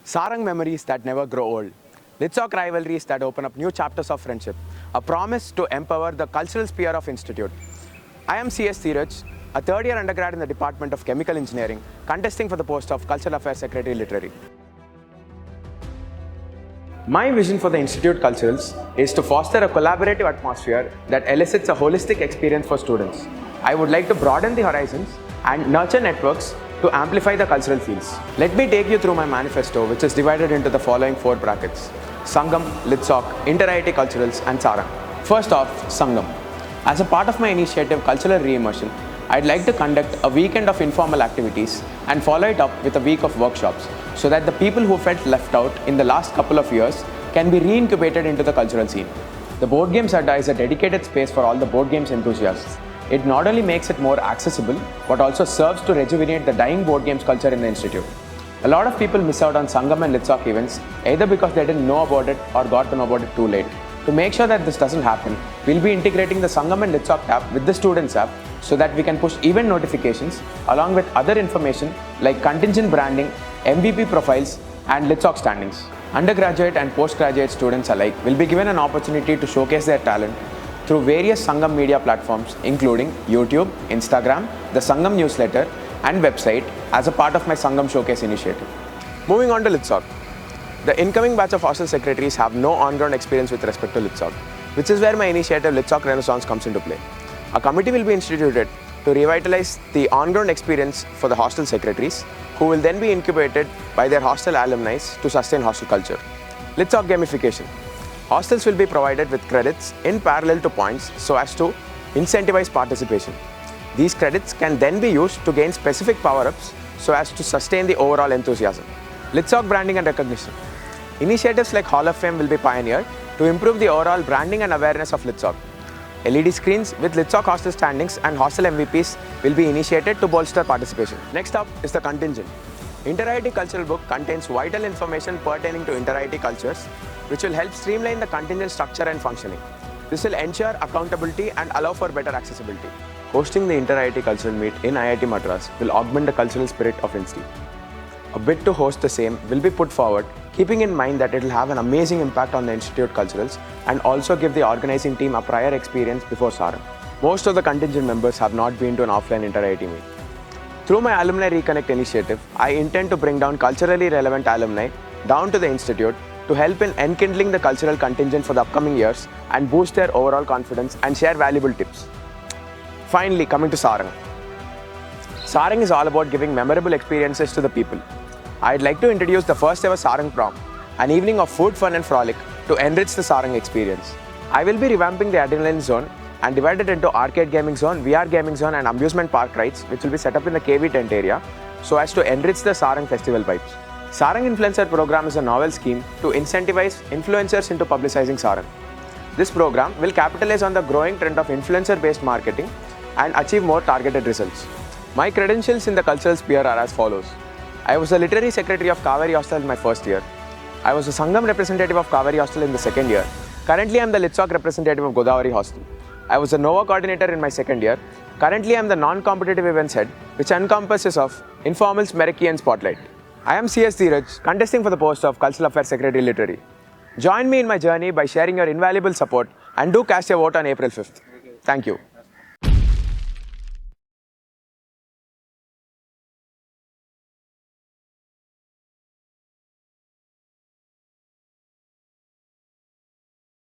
Sarang memories that never grow old. Litsock rivalries that open up new chapters of friendship. A promise to empower the cultural sphere of Institute. I am CS Dheeraj, a third-year undergrad in the Department of Chemical Engineering, contesting for the post of Cultural Affairs Secretary Literary. My vision for the Institute Culturals is to foster a collaborative atmosphere that elicits a holistic experience for students. I would like to broaden the horizons and nurture networks to amplify the cultural fields. Let me take you through my manifesto, which is divided into the following 4 brackets: Sangam, Litsock, Inter-IIT Culturals and Sarang. First off, Sangam. As a part of my initiative Cultural Re-Immersion, I'd like to conduct a weekend of informal activities and follow it up with a week of workshops so that the people who felt left out in the last couple of years can be re-incubated into the cultural scene. The Board Games Adda is a dedicated space for all the board games enthusiasts. It not only makes it more accessible, but also serves to rejuvenate the dying board games culture in the Institute. A lot of people miss out on Sangam and Litsock events either because they didn't know about it or got to know about it too late. To make sure that this doesn't happen, we'll be integrating the Sangam and Litsock tab with the Students app so that we can push event notifications along with other information like contingent branding, MVP profiles, and Litsock standings. Undergraduate and postgraduate students alike will be given an opportunity to showcase their talent through various Sangam media platforms including YouTube, Instagram, the Sangam newsletter and website as a part of my Sangam Showcase initiative. Moving on to Litsock. The incoming batch of hostel secretaries have no on-ground experience with respect to Litsock, which is where my initiative Litsock Renaissance comes into play. A committee will be instituted to revitalize the on-ground experience for the hostel secretaries, who will then be incubated by their hostel alumni to sustain hostel culture. Litsock gamification. Hostels will be provided with credits in parallel to points so as to incentivize participation. These credits can then be used to gain specific power-ups so as to sustain the overall enthusiasm. Litsock branding and recognition. Initiatives like Hall of Fame will be pioneered to improve the overall branding and awareness of Litsock. LED screens with Litsock hostel standings and hostel MVPs will be initiated to bolster participation. Next up is the contingent. Inter-IIT Cultural Book contains vital information pertaining to Inter-IIT cultures, which will help streamline the contingent structure and functioning. This will ensure accountability and allow for better accessibility. Hosting the Inter-IIT Cultural Meet in IIT Madras will augment the cultural spirit of Institute. A bid to host the same will be put forward, keeping in mind that it will have an amazing impact on the Institute Culturals and also give the organizing team a prior experience before Sarang. Most of the contingent members have not been to an offline Inter-IIT meet. Through my Alumni Reconnect initiative, I intend to bring down culturally relevant alumni down to the Institute to help in enkindling the cultural contingent for the upcoming years and boost their overall confidence and share valuable tips. Finally, coming to Sarang. Sarang is all about giving memorable experiences to the people. I'd like to introduce the first ever Sarang Prom, an evening of food, fun and frolic to enrich the Sarang experience. I will be revamping the Adrenaline Zone and divide it into arcade gaming zone, VR gaming zone and amusement park rides, which will be set up in the KV tent area so as to enrich the Sarang festival vibes. Sarang Influencer Program is a novel scheme to incentivize influencers into publicizing Sarang. This program will capitalize on the growing trend of influencer-based marketing and achieve more targeted results. My credentials in the cultural sphere are as follows. I was the Literary Secretary of Kaveri Hostel in my first year. I was the Sangam representative of Kaveri Hostel in the second year. Currently, I am the Litsock representative of Godavari Hostel. I was the Nova coordinator in my second year. Currently, I am the non-competitive events head, which encompasses of informals, Meraki and Spotlight. I am CS Dheeraj, contesting for the post of Cultural Affairs Secretary Literary. Join me in my journey by sharing your invaluable support and do cast your vote on April 5th. Thank you.